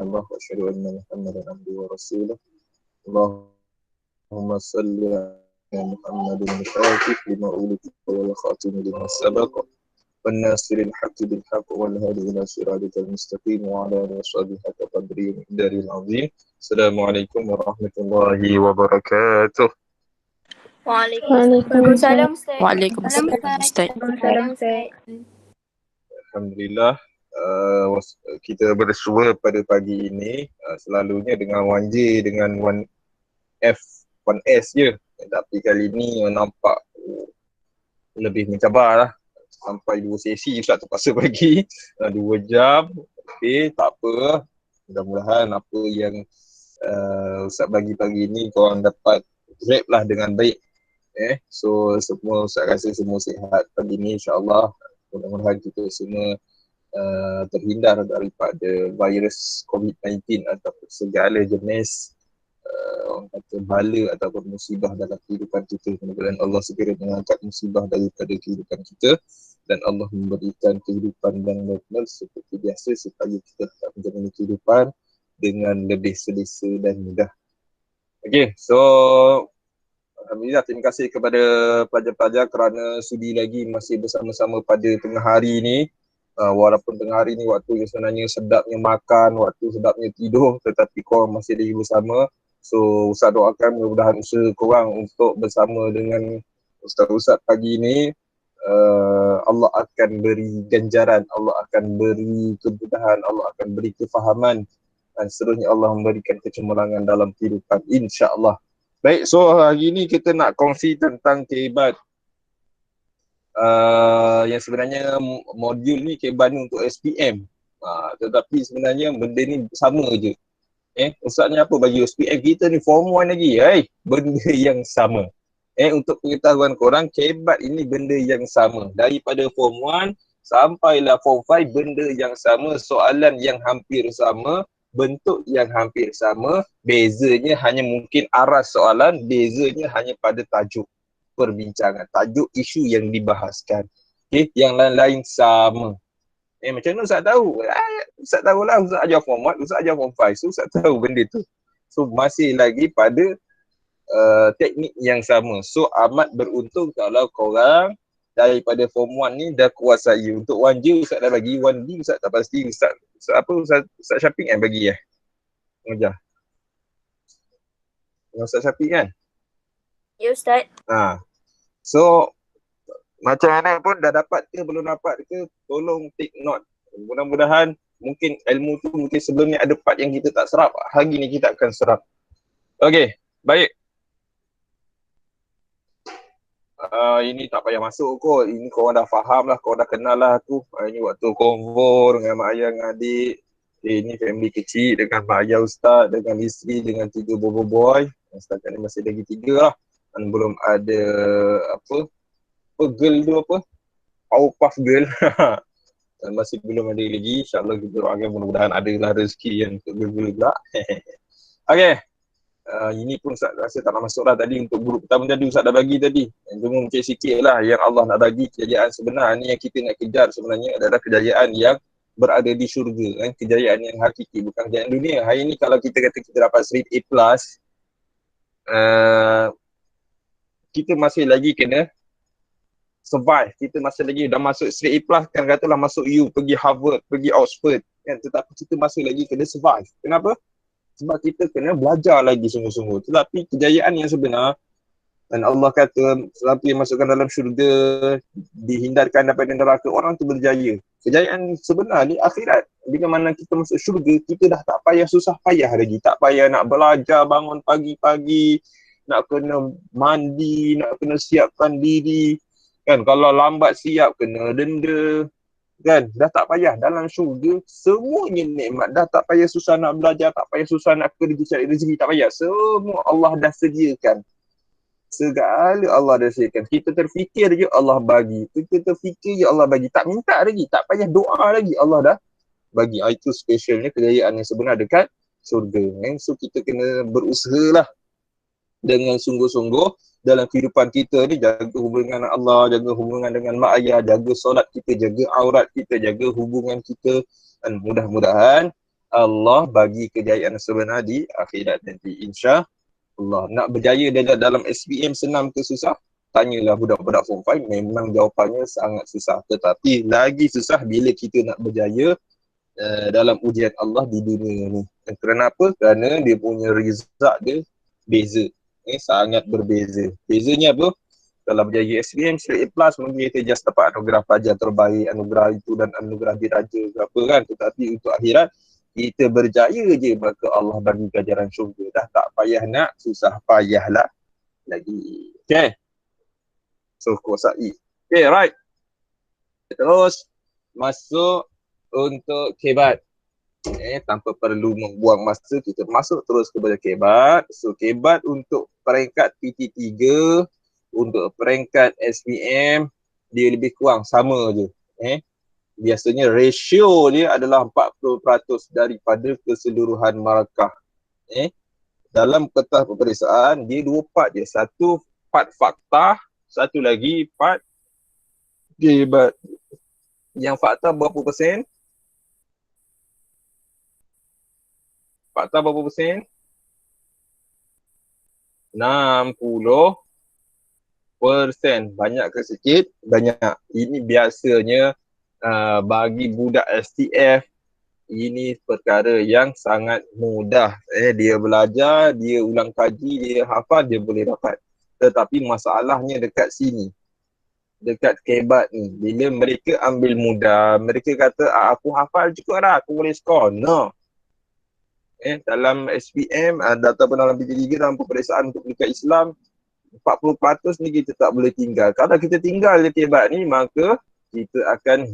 الله وأشهد أن محمدا عبده ورسوله. اللهم صل على محمد الفاتح لما أولد والخاتم لما سبق والناصر الحق بالحق والهادي إلى صراطك المستقيم وعلى آله وصحبه حق قدره ومقداره العظيم. السلام عليكم ورحمة الله وبركاته. Waalaikumsalam Ustaz. Waalaikumsalam Ustaz. Alhamdulillah, kita bersua pada pagi ini selalunya dengan 1J dengan 1F, 1S je. Tapi kali ni nampak lebih mencabar lah. Sampai 2 sesi Ustaz terpaksa bagi 2 jam. Okay, tak apa. Mudah-mudahan apa yang Ustaz bagi pagi ni korang dapat grab lah dengan baik. So semua Ustaz rasa semua sihat pagi ni, insyaAllah. Mudah-mudahan kita semua terhindar daripada virus COVID-19 ataupun segala jenis orang kata bala ataupun musibah dalam kehidupan kita. Mudah-mudahan Allah segera mengangkat musibah daripada kehidupan kita dan Allah memberikan kehidupan yang normal seperti biasa supaya kita tetap menjalani kehidupan dengan lebih selesa dan mudah. Okay, so Alhamdulillah, terima kasih kepada pelajar-pelajar kerana sudi lagi masih bersama-sama pada tengah hari ni. Walaupun tengah hari ni waktu yang sebenarnya sedapnya makan, waktu sedapnya tidur, tetapi korang masih lagi bersama. So Ustaz doakan mudah-mudahan usaha korang untuk bersama dengan Ustaz-Ustaz pagi ni, Allah akan beri ganjaran, Allah akan beri kemudahan, Allah akan beri kefahaman dan seterusnya Allah memberikan kecemerlangan dalam kehidupan, insya-Allah. Baik, so hari ni kita nak kongsi tentang kehebat yang sebenarnya modul ni kehebat ni untuk SPM. Tetapi sebenarnya benda ni sama je. Ustaz ni apa bagi SPM kita ni form 1 lagi. Benda yang sama. Untuk pengetahuan korang, kehebat ini benda yang sama. Daripada form 1 sampailah form 5 benda yang sama, soalan yang hampir sama, bentuk yang hampir sama, bezanya hanya mungkin arah soalan, bezanya hanya pada tajuk perbincangan, tajuk isu yang dibahaskan. Okay, yang lain-lain sama. Macam mana Ustaz tahu? Ustaz tahulah, Ustaz ajar form 1, Ustaz ajar form 5, so Ustaz tahu benda tu. So masih lagi pada teknik yang sama. So amat beruntung kalau korang daripada form 1 ni dah kuasai. Untuk 1J Ustaz dah bagi, 1B Ustaz tak pasti. Ustaz Syafiq kan bagi mengajar. Ustaz Syafiq kan? Ya Ustaz. So macam mana pun dah dapat ke belum dapat ke, tolong take note. Mudah-mudahan mungkin ilmu tu mungkin sebelum ni ada part yang kita tak serap, hari ni kita akan serap. Okey, baik. Ini tak payah masuk kot. Ini korang dah faham lah, korang dah kenal lah aku. Ini waktu konvo dengan mak ayah, dengan adik. Ini family kecil dengan mak ayah Ustaz, dengan isteri, dengan 3 boy. Setakat ni masih lagi 3 lah. Dan belum ada apa girl tu apa? Powerpuff Girl. Dan masih belum ada lagi. InsyaAllah kita doakan mudah-mudahan adalah rezeki yang untuk girl pula. Okay. Ini pun Ustaz rasa tak nak masuk lah tadi untuk guru pertama tadi Ustaz dah bagi tadi. Cuma mungkin sikit lah yang Allah nak bagi kejayaan sebenar ni yang kita nak kejar sebenarnya adalah kejayaan yang berada di syurga kan, kejayaan yang hakiki, bukan kejayaan dunia. Hari ni kalau kita kata kita dapat straight A+, kita masih lagi kena survive. Kita masih lagi dah masuk straight A+, kan katalah masuk U, pergi Harvard, pergi Oxford kan, tetapi kita masih lagi kena survive. Kenapa? Sebab kita kena belajar lagi sungguh-sungguh. Tetapi kejayaan yang sebenar, dan Allah kata siapa yang masukkan dalam syurga dihindarkan daripada neraka, orang tu berjaya. Kejayaan sebenar ni akhirat. Bila mana kita masuk syurga, kita dah tak payah susah payah lagi. Tak payah nak belajar bangun pagi-pagi, nak kena mandi, nak kena siapkan diri. Kan kalau lambat siap kena denda. Kan dah tak payah dalam syurga, semuanya nikmat. Dah tak payah susah nak belajar, tak payah susah nak kerja cari rezeki, tak payah. Semua Allah dah sediakan. Segala Allah dah sediakan. Kita terfikir je Allah bagi. Kita terfikir je Allah bagi. Tak minta lagi, tak payah doa lagi, Allah dah bagi. Itu specialnya kejayaan yang sebenar dekat syurga. So kita kena berusaha lah dengan sungguh-sungguh dalam kehidupan kita ni, jaga hubungan dengan Allah, jaga hubungan dengan mak ayah, jaga solat kita, jaga aurat kita, jaga hubungan kita, dan mudah-mudahan Allah bagi kejayaan sebenar di akhirat nanti, insya Allah. Nak berjaya dalam SPM senang ke susah? Tanyalah budak-budak form 5, memang jawapannya sangat susah. Tetapi lagi susah bila kita nak berjaya dalam ujian Allah di dunia ni. Kenapa? Kerana dia punya result dia beza. Sangat berbeza. Bezanya apa? Kalau berjaya SPM straight A+, mungkin kita just dapat anugerah pelajar terbaik, anugerah itu dan anugerah diraja ke apa kan. Tetapi untuk akhirat, kita berjaya je maka Allah bagi ganjaran syurga. Dah tak payah nak susah payahlah lagi. Okay. So kuasai. Okay, right. Terus masuk untuk kebat. Tanpa perlu membuang masa, kita masuk terus kepada kebat. So kebat untuk peringkat PT3, untuk peringkat SPM, dia lebih kurang sama je. Biasanya ratio dia adalah 40% daripada keseluruhan markah. Dalam kertas peperiksaan, dia 2 part je. Satu part fakta, satu lagi part kebat. Yang fakta berapa persen? Fakta berapa persen? 60%. Banyak ke sikit? Banyak. Ini biasanya bagi budak STF, ini perkara yang sangat mudah. Dia belajar, dia ulang kaji, dia hafal, dia boleh dapat. Tetapi masalahnya dekat sini. Dekat kebat ni. Bila mereka ambil mudah, mereka kata, aku hafal cukup dah, aku boleh skor. No. Dalam SPM ataupun dalam PT3, dalam peperiksaan untuk peringkat Islam, 40% ni kita tak boleh tinggal. Kalau kita tinggal di kebat ni, maka kita akan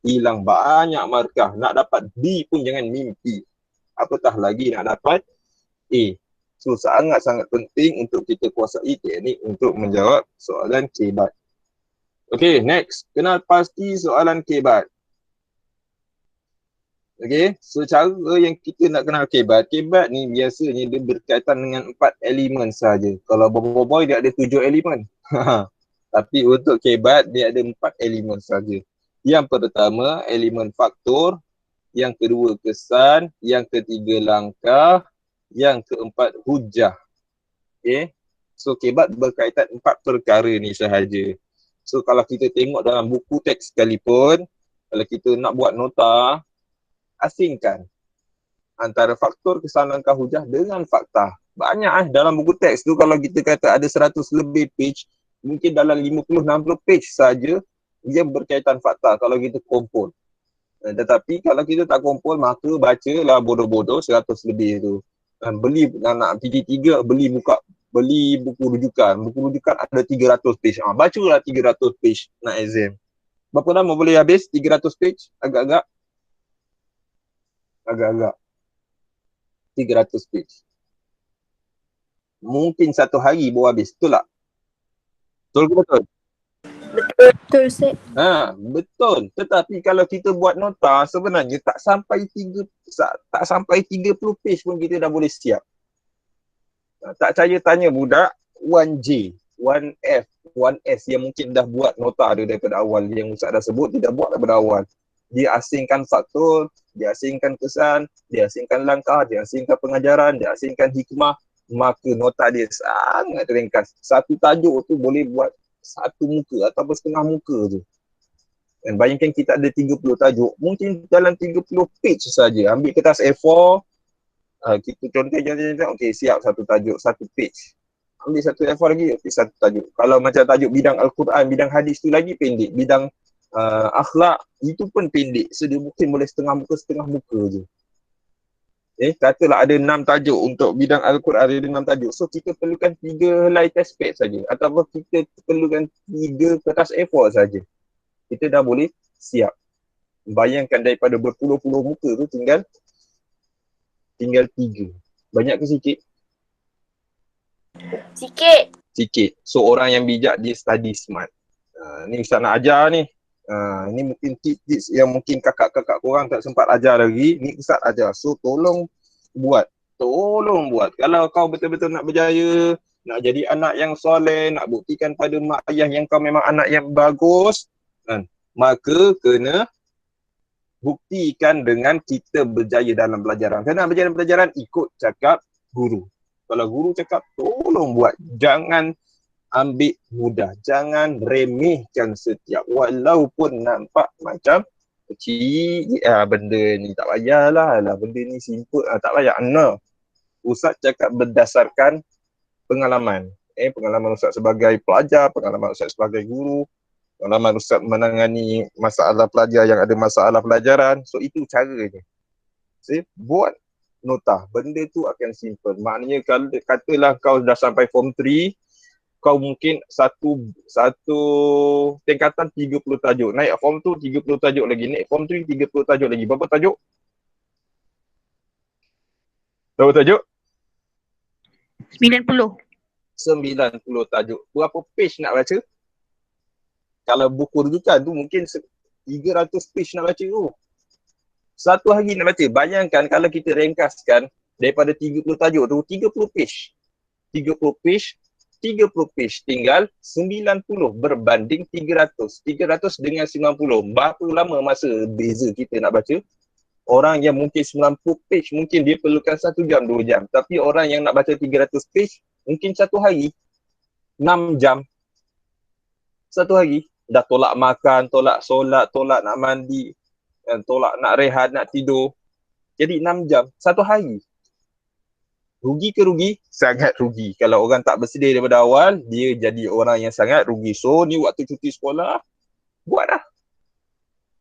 hilang banyak markah. Nak dapat B pun jangan mimpi. Apatah lagi nak dapat A. So sangat-sangat penting untuk kita kuasai teknik untuk menjawab soalan kebat. Okay, next. Kenal pasti soalan kebat. Okay, so cara yang kita nak kenal kebat. Kebat ni biasanya dia berkaitan dengan 4 elemen saja. Kalau boy dia ada 7 elemen. Tapi untuk kebat dia ada 4 elemen saja. Yang pertama, elemen faktor. Yang kedua, kesan. Yang ketiga, langkah. Yang keempat, hujah. Okay. So, kebat berkaitan 4 perkara ni sahaja. So, kalau kita tengok dalam buku teks sekalipun, kalau kita nak buat nota, asingkan antara faktor, kesan, langkah, hujah dengan fakta. Banyak dalam buku teks tu, kalau kita kata ada 100 lebih page, mungkin dalam 50-60 page saja dia berkaitan fakta kalau kita kumpul. Tetapi kalau kita tak kumpul, maka bacalah bodoh-bodoh 100 lebih tu. Beli nak PT3, beli buku rujukan. Buku rujukan ada 300 page. Bacalah 300 page nak exam. Berapa lama boleh habis 300 page? Agak-agak 300 page. Mungkin 1 hari baru habis. Betul tak? Betul ke betul? Betul, Ustaz. Betul. Tetapi kalau kita buat nota, sebenarnya tak sampai 30 page pun kita dah boleh siap. Tak percaya tanya budak 1J, 1F, 1S yang mungkin dah buat nota dia daripada awal. Yang Ustaz dah sebut, dia dah buat daripada awal. Dia asingkan faktor, dia asingkan kesan, dia asingkan langkah, dia asingkan pengajaran, dia asingkan hikmah. Maka nota dia sangat ringkas. Satu tajuk tu boleh buat 1 muka ataupun setengah muka je. Dan bayangkan kita ada 30 tajuk, mungkin dalam 30 page saja. Ambil kertas A4, kita contoh, okey siap 1 tajuk, 1 page. Ambil 1 A4 lagi, okey 1 tajuk. Kalau macam tajuk bidang Al-Quran, bidang hadis tu lagi pendek. Bidang akhlak, itu pun pendek. So dia mungkin boleh setengah muka je. Katalah ada 6 tajuk untuk bidang Al-Quran, ada 6 tajuk. So kita perlukan 3 helai test pad saja. Ataupun kita perlukan 3 kertas A4 saja. Kita dah boleh siap. Bayangkan daripada berpuluh-puluh muka tu tinggal 3. Banyak ke sikit? Sikit. So orang yang bijak dia study smart. Ni Ustaz nak ajar ni. Ni mungkin tips yang mungkin kakak-kakak korang tak sempat ajar lagi. Ni Ustaz ajar. So tolong buat. Kalau kau betul-betul nak berjaya, nak jadi anak yang soleh, nak buktikan pada mak ayah yang kau memang anak yang bagus, maka kena buktikan dengan kita berjaya dalam pelajaran. Kerana berjaya dalam pelajaran, ikut cakap guru. Kalau guru cakap, tolong buat. Jangan ambil mudah. Jangan remehkan setiap. Walaupun nampak macam kecil, benda ni tak payahlah. Benda ni simple, tak payah. No. Ustaz cakap berdasarkan pengalaman. Pengalaman Ustaz sebagai pelajar, pengalaman Ustaz sebagai guru, pengalaman Ustaz menangani masalah pelajar yang ada masalah pelajaran. So itu caranya. Buat nota. Benda tu akan simple. Maknanya kalau katalah kau dah sampai form 3, kau mungkin satu tingkatan 30 tajuk. Naik form tu 30 tajuk lagi. Naik form 3 30 tajuk lagi. Berapa tajuk? Berapa tajuk? 90 tajuk. Berapa page nak baca? Kalau buku rujukan tu mungkin 300 page nak baca tu. Satu hari nak baca. Bayangkan kalau kita ringkaskan daripada 30 tajuk tu, 30 page. 30 page tinggal 90 berbanding 300. 300 dengan 90. Berapa lama masa beza kita nak baca? Orang yang mungkin 90 page, mungkin dia perlukan 1 jam, 2 jam. Tapi orang yang nak baca 300 page, mungkin satu hari 6 jam. Satu hari dah tolak makan, tolak solat, tolak nak mandi, tolak nak rehat, nak tidur. Jadi 6 jam, satu hari. Rugi ke rugi? Sangat rugi. Kalau orang tak bersedia daripada awal, dia jadi orang yang sangat rugi. So ni waktu cuti sekolah, buat dah.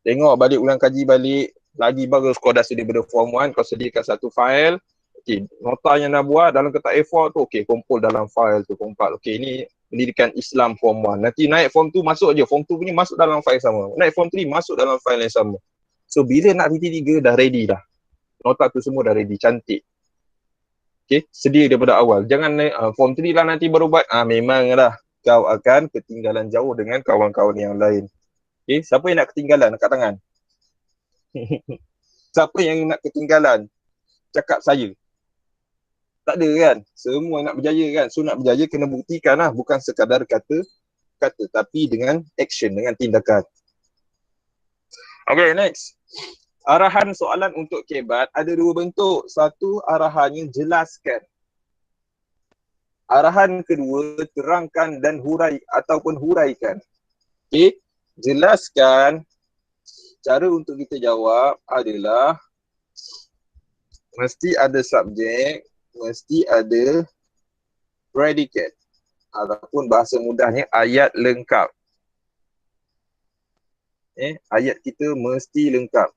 Tengok balik ulang kaji balik. Lagi bagus kau dah sedia daripada form 1, kau sediakan satu file. Okay, nota yang nak buat dalam kertas A4 tu, okay, kumpul dalam file tu, kumpul. Okay, ni pendidikan Islam form 1. Nanti naik form 2 masuk je. Form 2 punya masuk dalam file sama. Naik form 3 masuk dalam file yang sama. So bila nak PT3 dah ready dah. Nota tu semua dah ready, cantik. Okay, sedia daripada awal. Jangan form 3 lah nanti baru buat. Memang dah kau akan ketinggalan jauh dengan kawan-kawan yang lain. Okay, siapa yang nak ketinggalan? Angkat tangan. Siapa yang nak ketinggalan? Cakap saya. Tak ada kan? Semua nak berjaya kan? So nak berjaya kena buktikan lah. Bukan sekadar kata, tapi dengan action, dengan tindakan. Okay, next. Arahan soalan untuk kebat ada 2 bentuk. Satu, arahannya jelaskan. Arahan kedua, terangkan dan huraikan. Okay, jelaskan. Cara untuk kita jawab adalah mesti ada subjek, mesti ada predikat. Ataupun bahasa mudahnya ayat lengkap. Ayat kita mesti lengkap.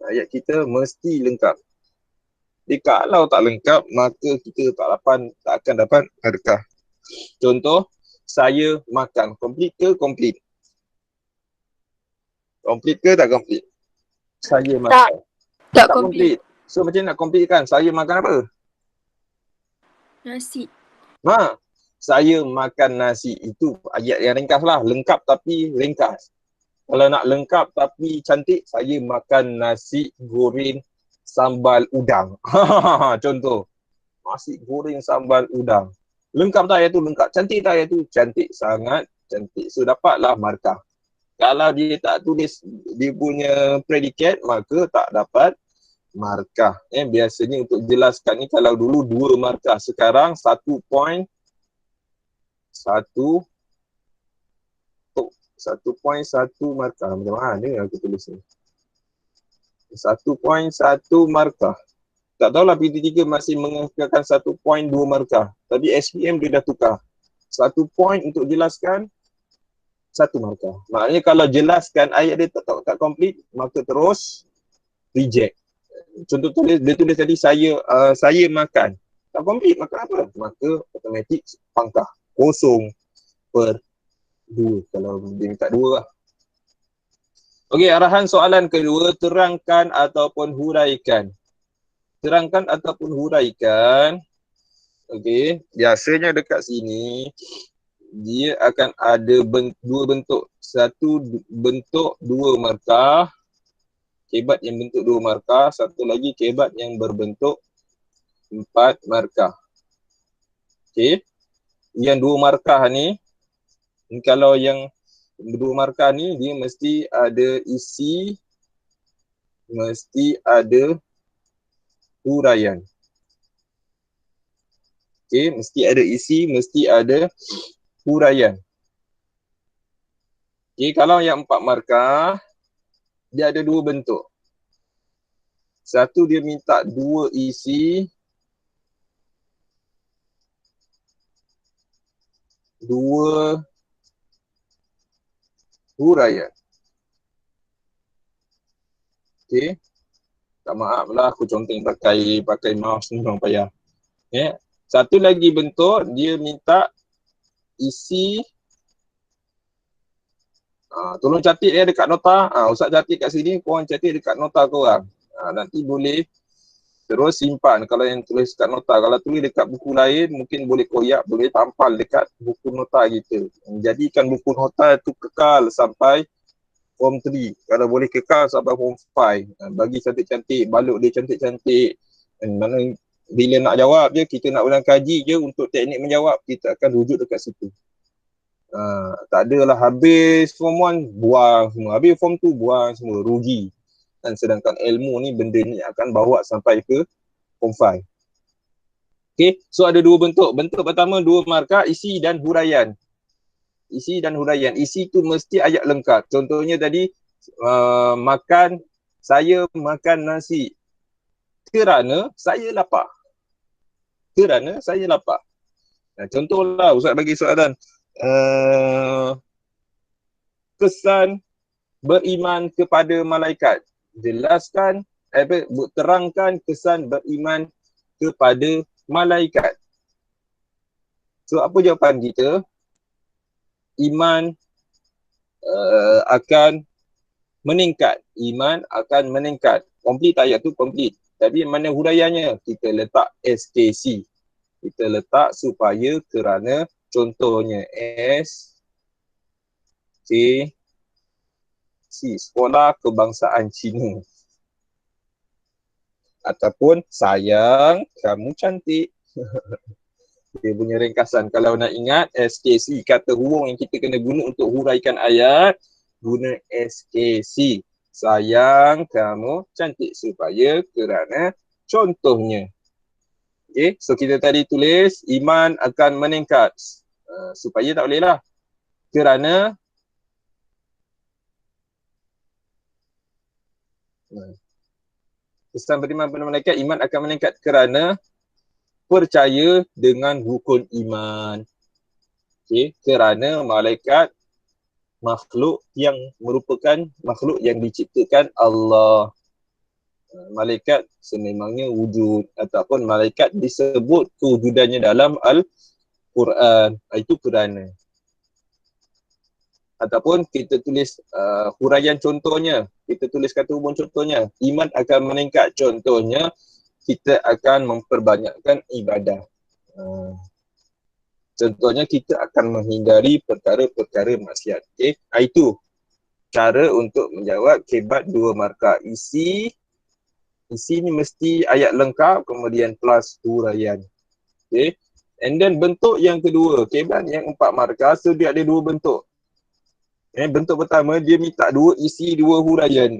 Ayat kita mesti lengkap. Jadi kalau tak lengkap, maka kita tak akan dapat adakah. Contoh, saya makan. Complete ke complete? Complete ke tak complete? Saya makan. Tak complete. So macam nak complete kan? Saya makan apa? Nasi. Saya makan nasi. Itu ayat yang ringkas lah. Lengkap tapi ringkas. Kalau nak lengkap tapi cantik, saya makan nasi goreng sambal udang. Contoh. Nasi goreng sambal udang. Lengkap tak ayat tu? Lengkap. Cantik tak ayat tu? Cantik. Sangat cantik. So dapatlah markah. Kalau dia tak tulis dia punya predikat, maka tak dapat markah. Biasanya untuk jelaskan ni kalau dulu 2 markah, sekarang 1.1 markah. Macam mana aku tulis ni? 1.1 markah. Tak tahulah PT3 masih mengekalkan 1.2 markah. Tapi SPM dia dah tukar. 1 point untuk jelaskan, 1 markah. Maknanya kalau jelaskan ayat dia tak complete, maka terus reject. Contoh dia tulis tadi saya makan. Tak complete, makan apa? Maka automatik pangkah. 0/2 kalau dia minta 2 lah. Okey, arahan soalan kedua, terangkan ataupun huraikan. Terangkan ataupun huraikan. Okey, biasanya dekat sini dia akan ada 2 bentuk. Satu bentuk 2 markah. Kebat yang bentuk 2 markah. Satu lagi kebat yang berbentuk 4 markah. Okey. Yang 2 markah ni, kalau yang Dua markah ni dia mesti ada isi, mesti ada huraian. Okey, mesti ada isi, mesti ada huraian. Okey, kalau yang 4 markah, dia ada dua bentuk. Satu dia minta dua isi, dua huraian. Okey. Tak maaf lah aku conteng pakai mouse ni memang payah. Okay. Satu lagi bentuk dia minta isi. Tolong catat ya dekat nota. Ustaz catat kat sini, korang catat dekat nota korang. Nanti boleh terus simpan kalau yang tulis kat nota. Kalau tulis dekat buku lain mungkin boleh koyak, boleh tampal dekat buku nota kita. Jadikan buku nota tu kekal sampai form 3. Kalau boleh kekal sampai form 5. Bagi cantik-cantik, balut dia cantik-cantik. Mana bila nak jawab je, kita nak ulang kaji je untuk teknik menjawab, kita akan rujuk dekat situ. Tak adalah habis form 1, buang semua. Habis form 2, buang semua. Rugi. Dan sedangkan ilmu ni, benda ni akan bawa sampai ke form 5. Okay, so ada dua bentuk. Bentuk pertama, 2 markah, isi dan huraian. Isi dan huraian. Isi tu mesti ayat lengkap. Contohnya tadi, saya makan nasi kerana saya lapar. Kerana saya lapar. Contohlah, Ustaz bagi soalan. Kesan beriman kepada malaikat. Jelaskan, terangkan kesan beriman kepada malaikat. So, apa jawapan kita? Iman akan meningkat. Iman akan meningkat. Komplit ayat tu, komplit. Tapi mana huraiannya? Kita letak SKC. Kita letak supaya kerana, contohnya SKC, Sekolah Kebangsaan Cina. Ataupun sayang, kamu cantik. Dia punya ringkasan. Kalau nak ingat, SKC, kata hurung yang kita kena guna untuk huraikan ayat, guna SKC. Sayang, kamu cantik. Supaya kerana contohnya. Okay, so kita tadi tulis iman akan meningkat. Supaya tak boleh lah. Kerana kesan beriman kepada malaikat, iman akan meningkat kerana percaya dengan rukun iman. Okay, kerana malaikat makhluk yang merupakan makhluk yang diciptakan Allah. Malaikat sememangnya wujud ataupun malaikat disebut kewujudannya dalam Al-Quran. Itu kerana. Ataupun kita tulis huraian contohnya. Kita tulis kata hubung contohnya. Iman akan meningkat contohnya. Kita akan memperbanyakkan ibadah. Contohnya kita akan menghindari perkara-perkara maksiat. Okay? Itu cara untuk menjawab kebat 2 markah. Isi ni mesti ayat lengkap, kemudian plus huraian. Okay? And then bentuk yang kedua, kebat yang 4 markah, so dia ada 2 bentuk. Bentuk pertama, dia minta 2 isi, 2 huraian.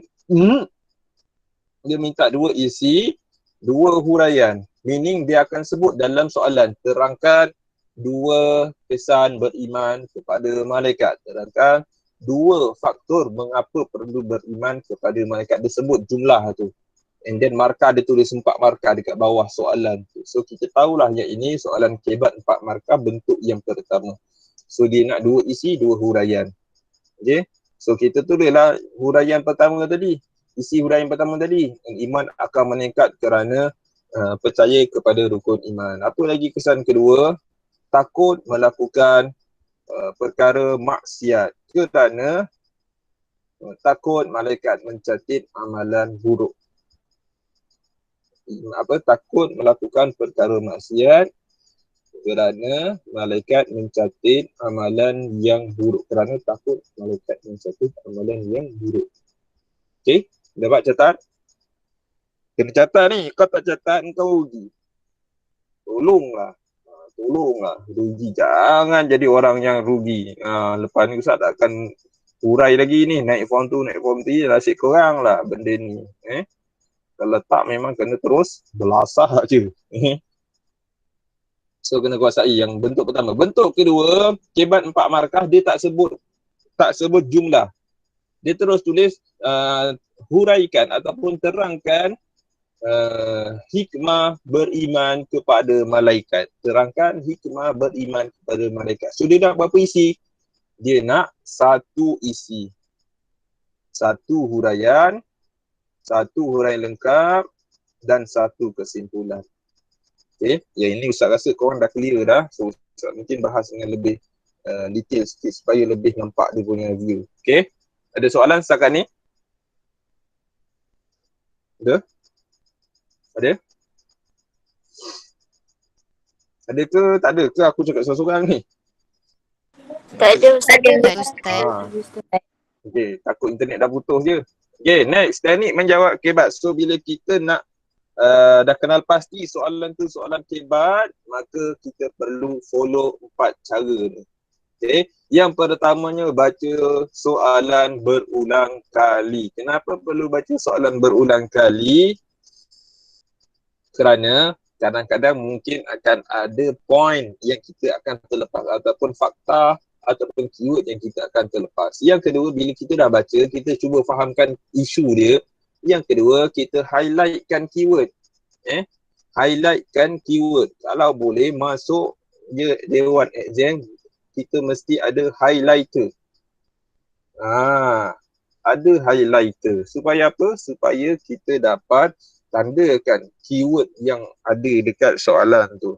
Dia minta 2 isi, 2 huraian. Meaning dia akan sebut dalam soalan, terangkan 2 kesan beriman kepada malaikat. Terangkan 2 faktor mengapa perlu beriman kepada malaikat. Dia sebut jumlah tu. And then markah dia tulis 4 markah dekat bawah soalan tu. So kita tahulah yang ini soalan kebat 4 markah bentuk yang pertama. So dia nak 2 isi, 2 huraian. Okay. So kita tulislah huraian pertama tadi. Isi huraian pertama tadi. Iman akan meningkat kerana percaya kepada rukun iman. Apa lagi kesan kedua? Takut melakukan perkara maksiat. Kerana takut malaikat mencatat amalan buruk. Takut melakukan perkara maksiat kerana malaikat mencatat amalan yang buruk. Kerana takut malaikat mencatat amalan yang buruk. Okay, dapat catat? Kena catat ni. Kau tak catat, kau rugi. Tolonglah, rugi. Jangan jadi orang yang rugi. Lepas ni Ustaz tak akan Hurai lagi ni, naik form 2, naik form 3, nasib korang lah benda ni. Kalau tak memang kena terus belasah je. So kena kuasai yang bentuk pertama. Bentuk kedua, kebat 4 markah dia tak sebut jumlah. Dia terus tulis huraikan ataupun terangkan hikmah beriman kepada malaikat. Terangkan hikmah beriman kepada malaikat. So dia nak berapa isi? Dia nak satu isi. Satu huraian lengkap dan satu kesimpulan. Okay, yang ini Ustaz rasa korang dah clear dah. So Ustaz mungkin bahas dengan lebih detail sikit supaya lebih nampak dia punya view. Okay, ada soalan setakat ni? Ada? Ada ke tak ada ke aku cakap seorang-seorang ni? Tak ada Ustaz. Okay, takut internet dah putus je. Okay, next. Teknik menjawab kebat. So bila kita nak dah kenal pasti soalan tu soalan kebat, maka kita perlu follow 4 cara ni. Okay, yang pertamanya baca soalan berulang kali. Kenapa perlu baca soalan berulang kali? Kerana kadang-kadang mungkin akan ada point yang kita akan terlepas ataupun fakta ataupun keyword yang kita akan terlepas. Yang kedua, bila kita dah baca, kita cuba fahamkan isu dia. Yang kedua, kita highlightkan keyword. Highlightkan keyword. Kalau boleh masuk Dewan Exam, kita mesti ada highlighter. Ada highlighter. Supaya apa? Supaya kita dapat tandakan keyword yang ada dekat soalan tu.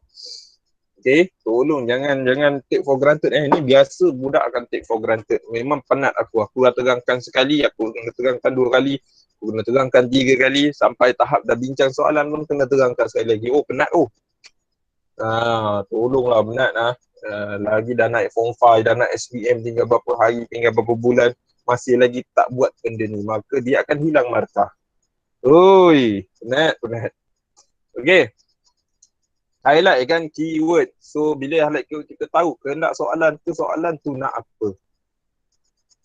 Okay, tolong jangan take for granted. Ni biasa budak akan take for granted. Memang penat aku dah terangkan sekali, aku kena terangkan 2 kali, aku kena terangkan 3 kali, sampai tahap dah bincang soalan pun kena terangkan sekali lagi. Oh penat tolonglah penat lagi dah naik form 5, dah naik SPM, tinggal berapa hari, tinggal berapa bulan, masih lagi tak buat benda ni, maka dia akan hilang markah. Oi, penat. Okay, highlight kan keyword. So bila highlight keyword, kita tahu kehendak soalan tu nak apa.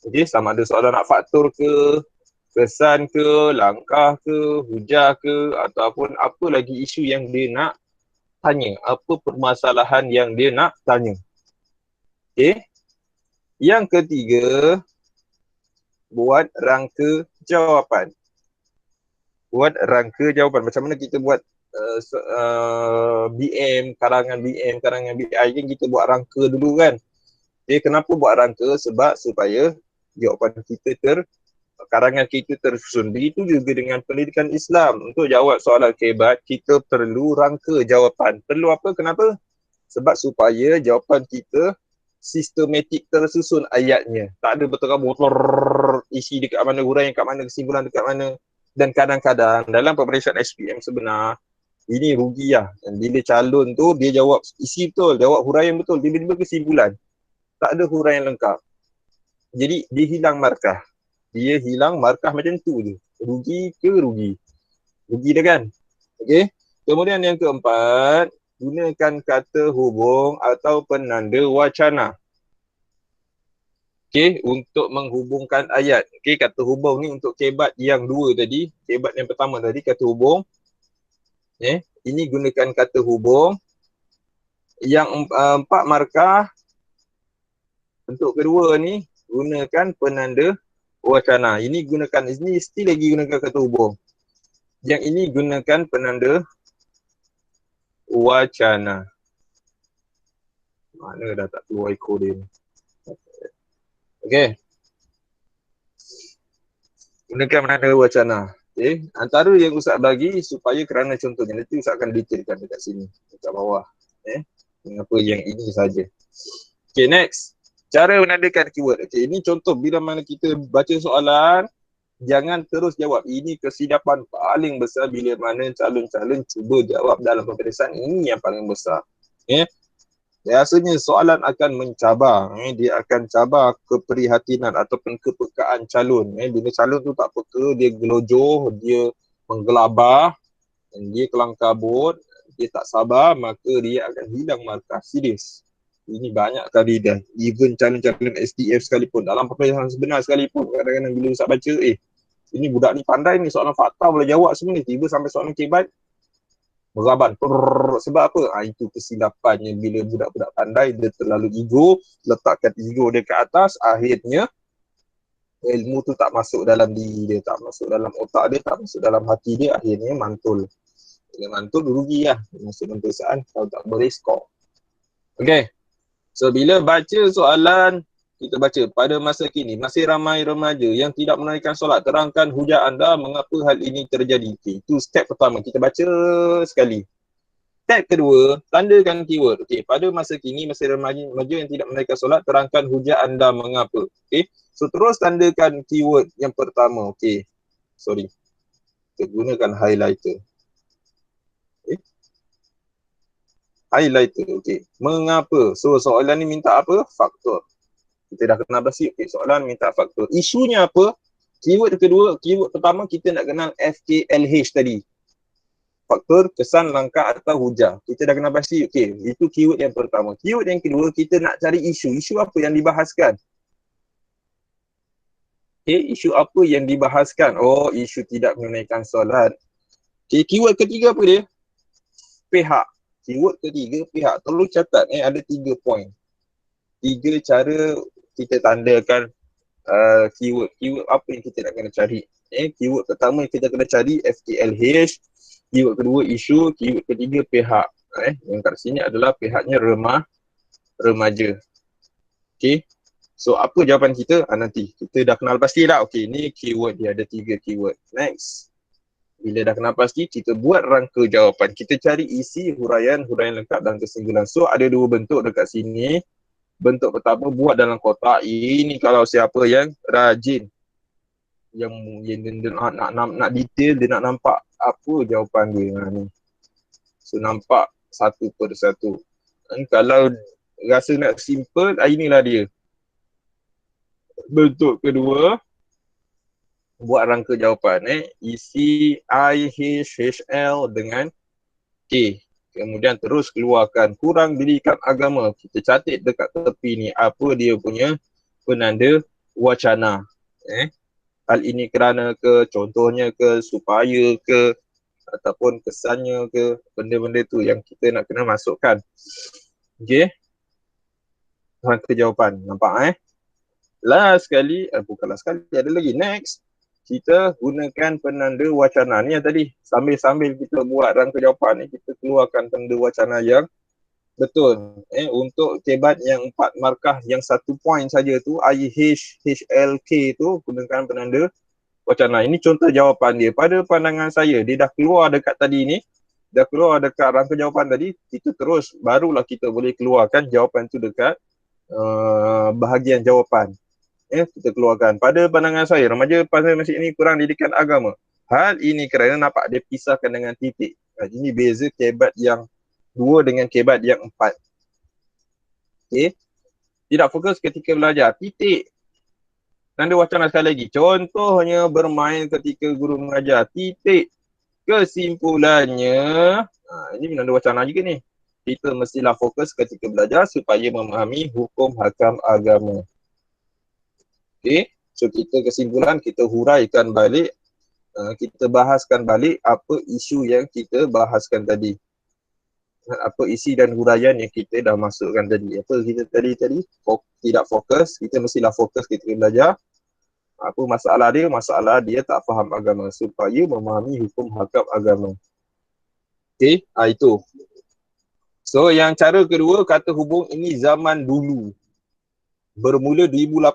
Okay, sama ada soalan nak faktor ke, kesan ke, langkah ke, hujah ke, ataupun apa lagi isu yang dia nak tanya, apa permasalahan yang dia nak tanya. Okay, yang ketiga, buat rangka jawapan. Macam mana kita buat BM, karangan BI kan kita buat rangka dulu kan. Kenapa buat rangka? Sebab supaya jawapan kita karangan kita tersusun. Begitu juga dengan pendidikan Islam. Untuk jawab soalan kebat, kita perlu rangka jawapan. Perlu apa? Kenapa? Sebab supaya jawapan kita sistematik tersusun ayatnya. Tak ada berterabur isi dekat mana, huraian dekat mana, kesimpulan dekat mana. Dan kadang-kadang dalam pemeriksaan SPM sebenar, ini rugi lah. Dan bila calon tu dia jawab isi betul, jawab huraian betul, tiba-tiba kesimpulan tak ada huraian lengkap. Jadi dia hilang markah. Macam tu je. Rugi ke rugi? Rugi dah kan? Okay. Kemudian yang keempat, gunakan kata hubung atau penanda wacana. Okay, untuk menghubungkan ayat. Okay, kata hubung ni untuk kebat yang 2 tadi. Kebat yang pertama tadi, kata hubung. Ini gunakan kata hubung. Yang 4 markah, untuk kedua ni, gunakan penanda wacana. Ini still lagi gunakan kata hubung. Yang ini gunakan penanda wacana. Mana dah tak keluar ekor dia ni. Okay. Gunakan penanda wacana. Okay. Antara yang Ustaz bagi supaya kerana contohnya. Nanti Ustaz akan detailkan dekat sini. Dekat bawah. Mengapa yang ini saja. Okay, next. Cara menandakan keyword. Okay, ini contoh bila mana kita baca soalan, jangan terus jawab. Ini kesilapan paling besar bila mana calon-calon cuba jawab dalam peperiksaan. Ini yang paling besar. Biasanya soalan akan mencabar. Dia akan cabar keprihatinan ataupun kepekaan calon. Bila calon tu tak peka, dia gelojoh, dia menggelabah, dia kelang kabut, dia tak sabar, maka dia akan hilang markah. Serius. Ini banyak kali dah. Even calon-calon SDF sekalipun, dalam peperiksaan sebenar sekalipun, kadang-kadang bila Ustaz baca, ini budak ni pandai ni, soalan fakta boleh jawab semua ni, tiba sampai soalan kebat, meraban. Sebab apa? Itu kesilapannya bila budak-budak pandai, dia terlalu ego, letakkan ego dia ke atas, akhirnya ilmu tu tak masuk dalam diri dia, tak masuk dalam otak dia, tak masuk dalam hati dia, akhirnya mantul. Bila mantul, rugi lah. Masuk dalam peperiksaan, kalau tak boleh skor. Okay. So, bila baca soalan, kita baca, pada masa kini, masih ramai remaja yang tidak menunaikan solat. Terangkan hujah anda mengapa hal ini terjadi. Okay, itu step pertama. Kita baca sekali. Step kedua, tandakan keyword. Okay, pada masa kini, masih remaja yang tidak menunaikan solat. Terangkan hujah anda mengapa. Okay, so terus tandakan keyword yang pertama. Okay, sorry. Kita gunakan highlighter. Okay. Highlighter, okay. Mengapa? So, soalan ni minta apa? Faktor. Kita dah kenal basic, okay. Soalan minta faktor. Isunya apa? Keyword kedua, keyword pertama kita nak kenal FKLH tadi. Faktor, kesan, langkah atau hujah. Kita dah kenal basic, okay. Itu keyword yang pertama. Keyword yang kedua, kita nak cari isu. Isu apa yang dibahaskan? Okay, isu apa yang dibahaskan? Oh, isu tidak menunaikan solat. Okay, keyword ketiga apa dia? Pihak. Keyword ketiga, pihak. Tolong catat, ada 3 poin. 3 cara kita tandakan keyword. Keyword apa yang kita nak kena cari. Keyword pertama yang kita kena cari FKLH. Keyword kedua isu. Keyword ketiga pihak. Yang kat sini adalah pihaknya remaja. Okay. So apa jawapan kita? Nanti. Kita dah kenal pasti lah. Okay, ni keyword dia ada 3 keyword. Next. Bila dah kenal pasti, kita buat rangka jawapan. Kita cari isi, huraian lengkap dan kesimpulan. So ada 2 bentuk dekat sini. Bentuk pertama buat dalam kotak. Ini kalau siapa yang rajin, yang nak detail, dia nak nampak apa jawapan dia ni. So nampak satu per satu. Kalau rasa nak simple, inilah dia. Bentuk kedua, buat rangka jawapan. Isi I, H, L dengan K. Kemudian terus keluarkan kurang dirikan agama. Kita catat dekat tepi ni apa dia punya penanda wacana. Hal ini kerana ke, contohnya ke, supaya ke, ataupun kesannya ke, benda-benda tu yang kita nak kena masukkan. Okay. Rangka jawapan. Nampak Last sekali, bukan last sekali, ada lagi. Next. Kita gunakan penanda wacana. Ni yang tadi, sambil-sambil kita buat rangka jawapan ni, kita keluarkan penanda wacana yang betul. Untuk kebat yang 4 markah, yang 1 point saja tu, IH, HLK tu, gunakan penanda wacana. Ini contoh jawapan dia. Pada pandangan saya, dia dah keluar dekat tadi ni, dah keluar dekat rangka jawapan tadi, kita terus, barulah kita boleh keluarkan jawapan tu dekat bahagian jawapan. Kita keluarkan. Pada pandangan saya, remaja pada masa ini kurang didikan agama. Hal ini kerana nampak dia pisahkan dengan titik. Ini beza kebat yang 2 dengan kebat yang 4. Okay. Tidak fokus ketika belajar. Titik. Tanda wacana sekali lagi. Contohnya bermain ketika guru mengajar. Titik. Kesimpulannya, ini penanda wacana juga ni. Kita mestilah fokus ketika belajar supaya memahami hukum hakam agama. Okay. So kita kesimpulan, kita huraikan balik, kita bahaskan balik apa isu yang kita bahaskan tadi. Apa isi dan huraian yang kita dah masukkan tadi. Apa kita tadi? Tidak fokus, kita mestilah fokus ketika belajar. Apa masalah dia? Masalah dia tak faham agama supaya memahami hukum hakam agama. Okay, itu. So yang cara kedua, kata hubung ini zaman dulu. Bermula 2018,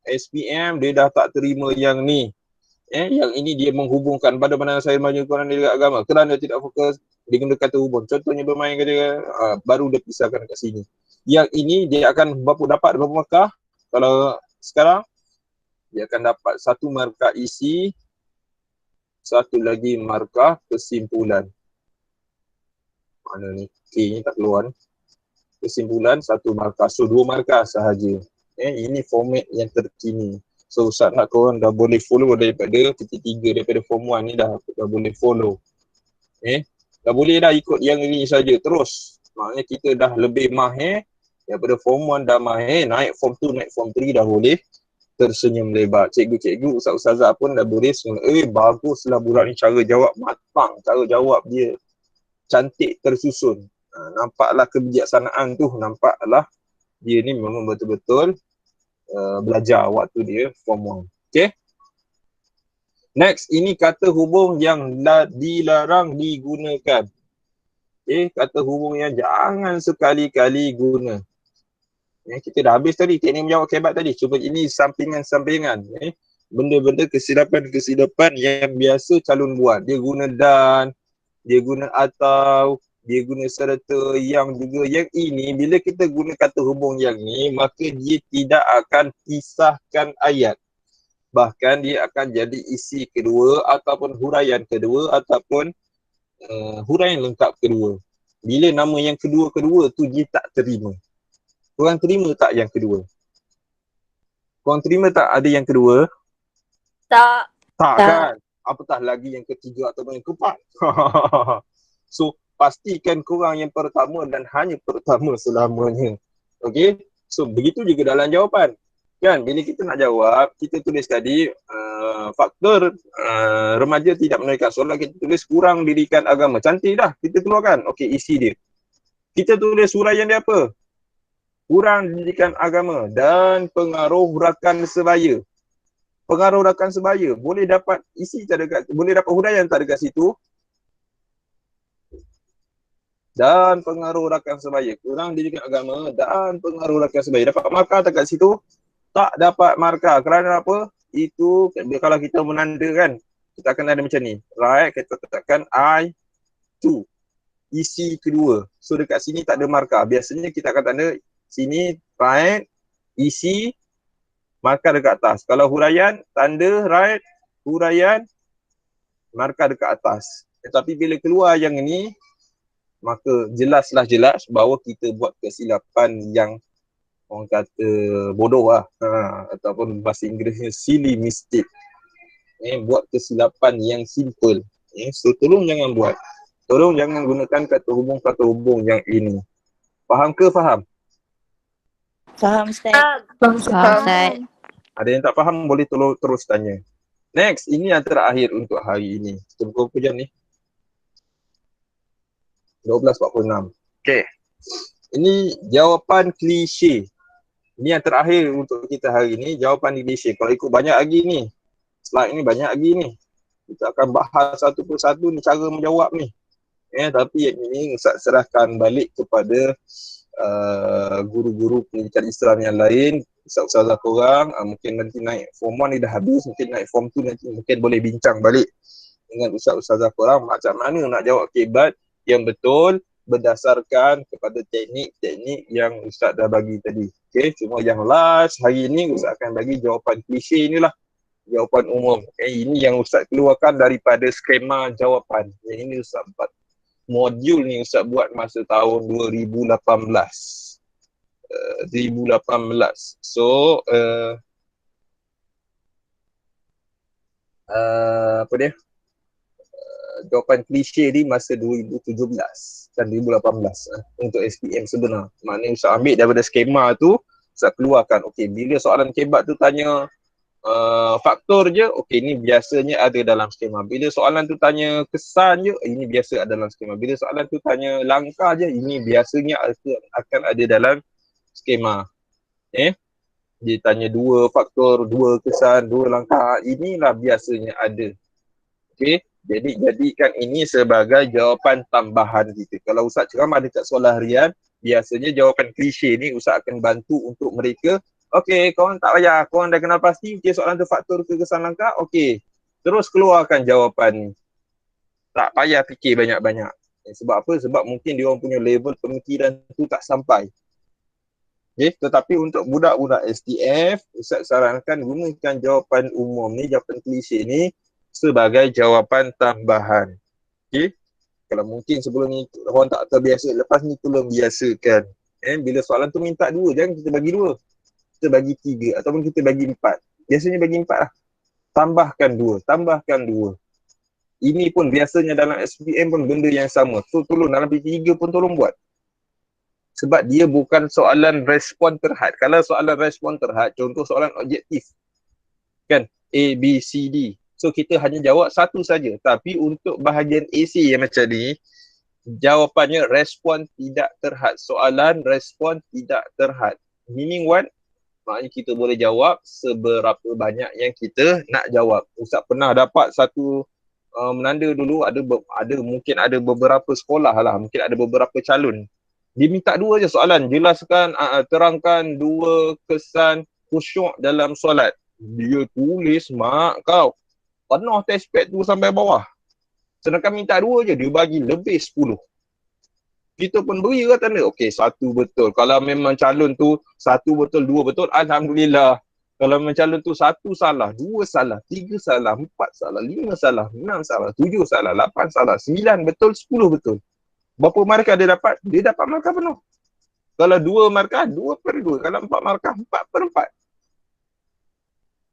SPM dia dah tak terima yang ni. Yang ini dia menghubungkan pada pandangan saya maju Quran dengan agama. Kerana tidak fokus, dia guna kata hubung. Contohnya bermain kata, baru dia pisahkan kat sini. Yang ini dia akan dapat berapa markah? Kalau sekarang, dia akan dapat 1 markah isi, 1 lagi markah kesimpulan. Mana ni? K ni tak keluar ni. Kesimpulan 1 markah. So 2 markah sahaja. Ini format yang terkini. So Ustaz nak korang dah boleh follow daripada PT3, daripada form 1 ni dah boleh follow. Dah boleh dah ikut yang ini saja terus. Maknanya kita dah lebih mahir daripada form 1 dah mahir, naik form 2, naik form 3 dah boleh tersenyum lebar. Cikgu-cikgu, ustaz-ustazah pun dah boleh baguslah budak ni cara jawab matang, cara jawab dia cantik tersusun. Nampaklah kebijaksanaan tu, nampaklah dia ni memang betul-betul belajar waktu dia form 1. Okay. Next, ini kata hubung yang dilarang digunakan. Okay, kata hubung yang jangan sekali-kali guna. Kita dah habis tadi, teknik menjawab kebat tadi. Cuba ini sampingan-sampingan. Benda-benda kesilapan-kesilapan yang biasa calon buat. Dia guna dan, dia guna atau, dia guna serta, yang juga. Yang ini, bila kita guna kata hubung yang ni, maka dia tidak akan pisahkan ayat. Bahkan dia akan jadi isi kedua ataupun huraian kedua ataupun huraian lengkap kedua. Bila nama yang kedua-kedua tu dia tak terima. Korang terima tak yang kedua? Korang terima tak ada yang kedua? Tak. Tak kan? Apatah lagi yang ketiga ataupun yang keempat. So, pastikan korang yang pertama dan hanya pertama selamanya. Okay? So, begitu juga dalam jawapan. Kan, bila kita nak jawab, kita tulis tadi faktor remaja tidak menunaikan solat, kita tulis kurang didikan agama. Cantik dah, kita keluarkan. Okey, isi dia. Kita tulis huraian dia apa? Kurang didikan agama dan pengaruh rakan sebaya. Pengaruh rakan sebaya. Boleh dapat isi tak dekat, boleh dapat huraian tak dekat situ? Dan pengaruh rakan sebaya. Kurang didikan agama dan pengaruh rakan sebaya. Dapat markah tak kat situ? Tak dapat markah. Kerana apa? Itu kalau kita menanda kan, kita akan ada macam ni. Right, kita tekan I2. Isi kedua. So dekat sini tak ada markah. Biasanya kita akan tanda sini right, isi, markah dekat atas. Kalau huraian, tanda right, huraian, markah dekat atas. Tetapi bila keluar yang ini, maka jelas bahawa kita buat kesilapan yang orang kata bodoh lah, ataupun bahasa Inggerisnya silly mistake. Buat kesilapan yang simple. So tolong jangan buat. Tolong jangan gunakan kata hubung yang ini. Faham ke faham? Faham, Ustaz. Faham, Ustaz. Ada yang tak faham boleh tolong terus tanya. Next, ini yang terakhir untuk hari ini. Kita buka berapa jam ni? 12.46. Okay. Ini jawapan klise. Ini yang terakhir untuk kita hari ini, jawapan klise. Kalau ikut banyak lagi ni, slide ni banyak lagi ni. Kita akan bahas satu persatu ni cara menjawab ni. Tapi yang ini Ustaz serahkan balik kepada guru-guru pendidikan Islam yang lain, Ustaz-Ustazah korang. Mungkin nanti naik form 1 ni dah habis, mungkin naik form 2 nanti mungkin boleh bincang balik dengan Ustaz-Ustazah korang macam mana nak jawab kebat yang betul berdasarkan kepada teknik-teknik yang Ustaz dah bagi tadi. Okay, cuma yang last hari ini Ustaz akan bagi jawapan klise inilah, jawapan umum. Ini yang Ustaz keluarkan daripada skema jawapan. Yang ini Ustaz buat. Modul ni Ustaz buat masa tahun 2018. So, apa dia? Jawapan klise ni masa 2017 dan 2018 untuk SPM sebenar. Maknanya Ustaz ambil daripada skema tu, Ustaz keluarkan. Okey, bila soalan kebat tu tanya faktor je, okey ni biasanya ada dalam skema. Bila soalan tu tanya kesan je, ini biasa ada dalam skema. Bila soalan tu tanya langkah je, ini biasanya akan ada dalam skema. Dia tanya 2 faktor, 2 kesan, 2 langkah, inilah biasanya ada. Okey, jadi jadikan ini sebagai jawapan tambahan kita. Kalau Ustaz ceramah dekat soalan harian, biasanya jawapan klise ni Ustaz akan bantu untuk mereka. Okey, korang tak payah, korang dah kenal pasti, okey soalan tu faktor ke kesan langkah, okey. Terus keluarkan jawapan ni. Tak payah fikir banyak-banyak. Sebab apa? Sebab mungkin dia orang punya level pemikiran tu tak sampai. Okay, tetapi untuk budak-budak STF, Ustaz sarankan gunakan jawapan umum ni, jawapan klise ni sebagai jawapan tambahan. Okay, kalau mungkin sebelum ni orang tak terbiasa, lepas ni tolong biasakan. Bila soalan tu minta 2, jangan kita bagi 2. Kita bagi 3 ataupun kita bagi 4. Biasanya bagi 4 lah. Tambahkan 2. Ini pun biasanya dalam SPM pun benda yang sama. So tolong dalam P3 pun tolong buat. Sebab dia bukan soalan respon terhad. Kalau soalan respon terhad, contoh soalan objektif. Kan? A, B, C, D. So kita hanya jawab satu saja. Tapi untuk bahagian AC yang macam ni, jawapannya respon tidak terhad. Soalan respon tidak terhad. Meaning what? Maknanya kita boleh jawab seberapa banyak yang kita nak jawab. Ustaz pernah dapat satu menanda dulu, ada mungkin ada beberapa sekolah lah, mungkin ada beberapa calon. Dia minta dua je soalan, jelaskan, terangkan dua kesan khusyuk dalam solat. Dia tulis mak kau penuh test pad tu sampai bawah. Sedangkan minta dua je, dia bagi lebih 10. Kita pun beri ke tanda, okey satu betul. Kalau memang calon tu satu betul, dua betul, alhamdulillah. Kalau memang calon tu satu salah, dua salah, tiga salah, empat salah, lima salah, enam salah, tujuh salah, lapan salah, 9 betul, 10 betul. Berapa markah dia dapat? Dia dapat markah penuh. Kalau 2 markah, 2/2. Kalau 4 markah, 4/4.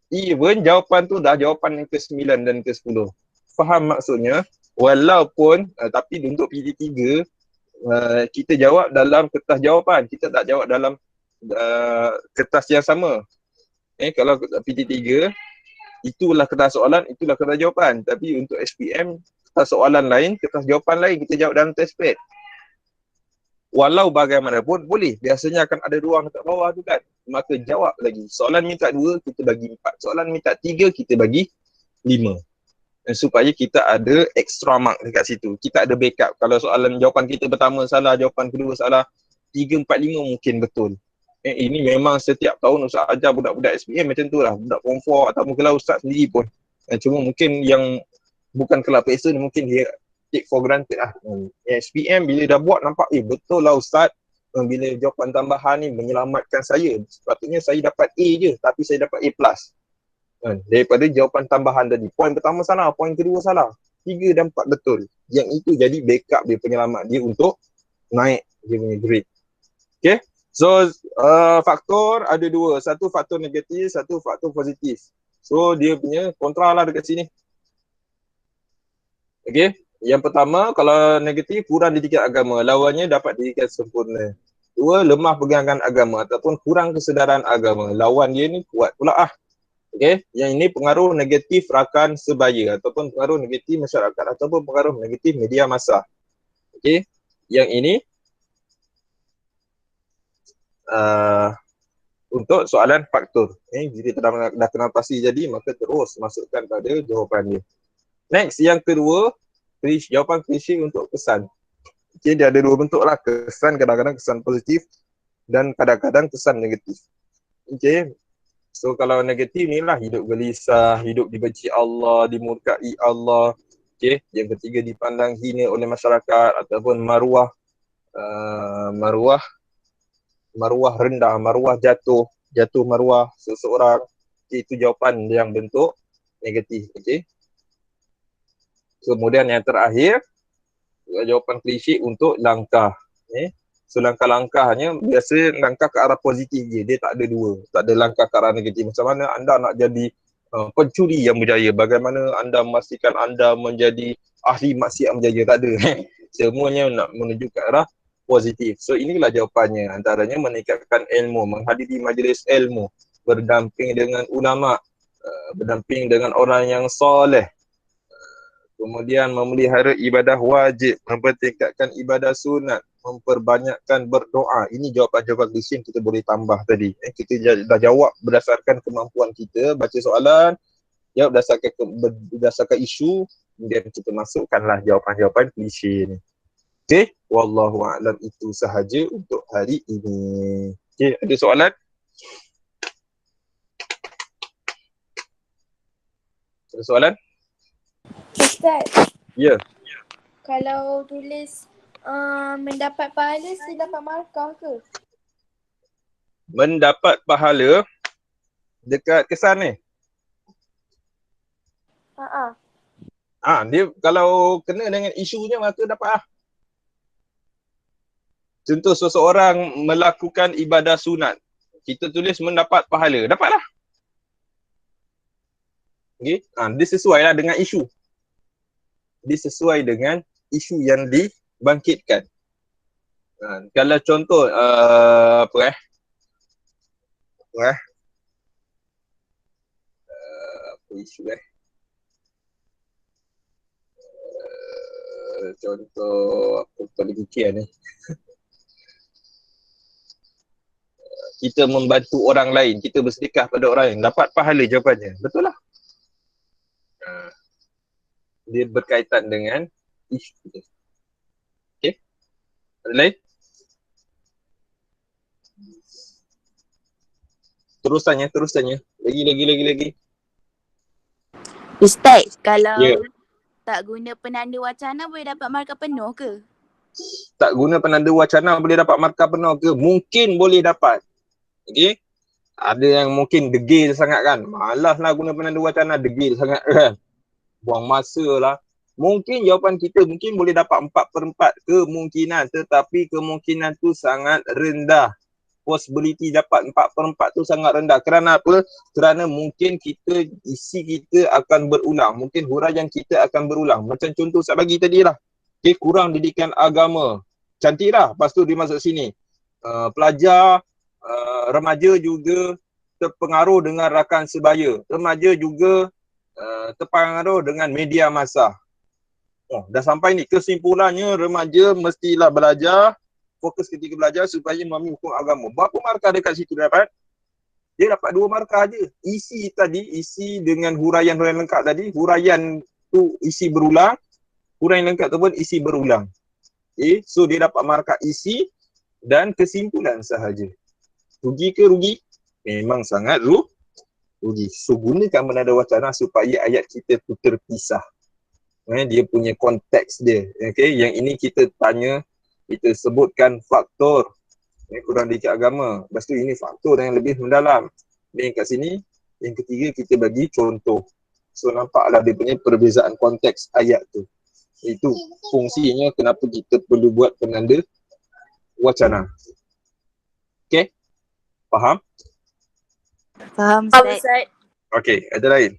Even jawapan tu dah jawapan yang ke-9 dan ke-10. Faham maksudnya? Walaupun, tapi untuk PT3, kita jawab dalam kertas jawapan. Kita tak jawab dalam kertas yang sama. Kalau PT3, itulah kertas soalan, itulah kertas jawapan. Tapi untuk SPM, kertas soalan lain, kertas jawapan lain. Kita jawab dalam test pad. Walau bagaimanapun, boleh. Biasanya akan ada ruang dekat bawah tu kan. Maka jawab lagi. Soalan minta 2, kita bagi 4. Soalan minta 3, kita bagi 5. Dan supaya kita ada extra mark dekat situ. Kita ada backup. Kalau soalan jawapan kita pertama salah, jawapan kedua salah, 3, 4, 5 mungkin betul. Ini memang setiap tahun Ustaz ajar budak-budak SPM macam tu lah. Budak form 4 atau mungkin Ustaz sendiri pun. Cuma mungkin yang bukan kelab peksa ni mungkin dia take for granted lah. SPM bila dah buat nampak, betul lah Ustaz. Bila jawapan tambahan ni menyelamatkan saya. Sepatutnya saya dapat A je, tapi saya dapat A+. Daripada jawapan tambahan tadi. Poin pertama salah, poin kedua salah. 3 dan 4 betul. Yang itu jadi backup dia, penyelamat dia untuk naik dia punya grade. Okay. So, faktor ada 2. Satu faktor negatif, satu faktor positif. So, dia punya kontra lah dekat sini. Okay. Yang pertama, kalau negatif, kurang didikan agama. Lawannya dapat didikan sempurna. 2, lemah pegangan agama ataupun kurang kesedaran agama. Lawan dia ni kuat pula lah. Okay, yang ini pengaruh negatif rakan sebaya ataupun pengaruh negatif masyarakat ataupun pengaruh negatif media massa. Okay, yang ini untuk soalan faktor. Jika dah kenal pasti jadi, maka terus masukkan pada jawapan dia. Next, yang kedua, jawapan klise untuk kesan. Okay, dia ada 2 bentuk lah. Kesan, kadang-kadang kesan positif dan kadang-kadang kesan negatif. Okay. So kalau negatif ni lah, hidup gelisah, hidup dibenci Allah, dimurkai Allah. Okay. Yang ketiga, dipandang hina oleh masyarakat ataupun maruah rendah, maruah jatuh maruah seseorang. Okay. Itu jawapan yang bentuk negatif. Okay. Kemudian yang terakhir, jawapan klise untuk langkah. So langkah-langkahnya biasa langkah ke arah positif je. Dia tak ada 2. Tak ada langkah ke arah negatif. Macam mana anda nak jadi pencuri yang berjaya? Bagaimana anda memastikan anda menjadi ahli maksiat berjaya? Tak ada. Semuanya nak menuju ke arah positif. So inilah jawapannya. Antaranya meningkatkan ilmu, menghadiri majlis ilmu, berdamping dengan ulama, berdamping dengan orang yang soleh, kemudian memelihara ibadah wajib, mempertingkatkan ibadah sunat, memperbanyakkan berdoa. Ini jawapan-jawapan klise yang kita boleh tambah tadi. Kita dah jawab berdasarkan kemampuan kita, baca soalan, jawab berdasarkan isu, kemudian kita masukkanlah jawapan-jawapan klise ni. Okay, wallahu a'lam, itu sahaja untuk hari ini. Okay, ada soalan? Ada soalan? Ustaz. Ya. Kalau tulis mendapat pahala, saya dapat markah ke? Mendapat pahala dekat kesan ni. Dia kalau kena dengan isunya maka dapat lah. Contoh seseorang melakukan ibadah sunat, kita tulis mendapat pahala, dapatlah. Okay. Dia sesuai lah dengan isu. Dia sesuai dengan isu yang dibangkitkan. Kalau contoh apa isu contoh apa boleh fikir ni, kita membantu orang lain, kita bersedekah pada orang lain, dapat pahala jawapannya. Betul lah. Dia berkaitan dengan isu kita. Okey. Ada lain? Terusannya. Lagi. Ustaz, kalau Ya. tak guna penanda wacana boleh dapat markah penuh ke? Tak guna penanda wacana boleh dapat markah penuh ke? Mungkin boleh dapat. Okey. Ada yang mungkin degil sangat kan. Malas lah guna penanda wacana, degil sangat kan. Buang masa lah. Mungkin jawapan kita mungkin boleh dapat 4/4 kemungkinan, tetapi kemungkinan tu sangat rendah. Possibility dapat 4/4 tu sangat rendah. Kerana apa? Kerana mungkin isi kita akan berulang. Mungkin huraian kita akan berulang. Macam contoh saya bagi tadi lah. Okay, kurang didikan agama. Cantik lah. Lepas tu dia masuk sini. Pelajar, remaja juga terpengaruh dengan rakan sebaya. Remaja juga terpengaruh dengan media massa. Dah sampai ni. Kesimpulannya remaja mestilah belajar, fokus ketika belajar supaya memahami hukum agama. Berapa markah dekat situ dapat? Dia dapat 2 markah je. Isi dengan huraian-huraian lengkap tadi, huraian tu isi berulang, huraian lengkap tu pun isi berulang. Okay, so dia dapat markah isi dan kesimpulan sahaja. Rugi ke rugi? Memang sangat rugi. So gunakan penanda wacana supaya ayat kita tu terpisah. Dia punya konteks dia. Okay, yang ini kita tanya, kita sebutkan faktor kurang didikan agama. Lepas tu ini faktor yang lebih mendalam. Dan kat sini, yang ketiga kita bagi contoh. So nampaklah dia punya perbezaan konteks ayat tu. Itu fungsinya kenapa kita perlu buat penanda wacana. Okay? Faham? Faham Ustaz. Okay, ada lain?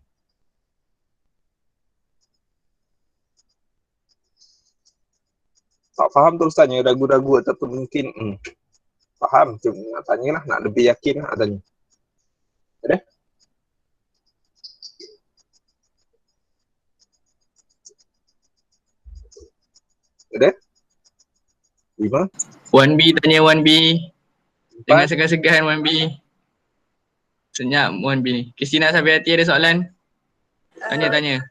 Tak faham terus tanya, ragu-ragu ataupun mungkin faham, cuma nak tanyalah, nak lebih yakin nak tanya. Ada? Ada? 5? 1B tanya 1B. Jangan segan-segan 1B. Senyap 1B ni. Christina sampai hati ada soalan? Tanya.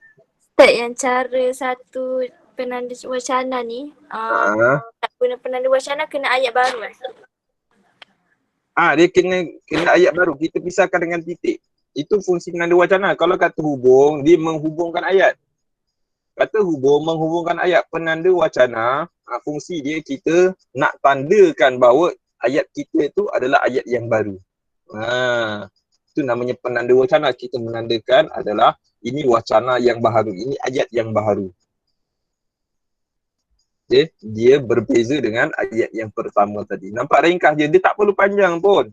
Ustaz, yang cara satu penanda wacana ni, nak guna penanda wacana kena ayat baru Dia kena ayat baru. Kita pisahkan dengan titik. Itu fungsi penanda wacana. Kalau kata hubung, dia menghubungkan ayat. Kata hubung menghubungkan ayat. Penanda wacana, fungsi dia kita nak tandakan bahawa ayat kita itu adalah ayat yang baru. Itu namanya penanda wacana. Kita menandakan adalah ini wacana yang baru. Ini ayat yang baru. Okay. Dia berbeza dengan ayat yang pertama tadi. Nampak ringkas je. Dia tak perlu panjang pun.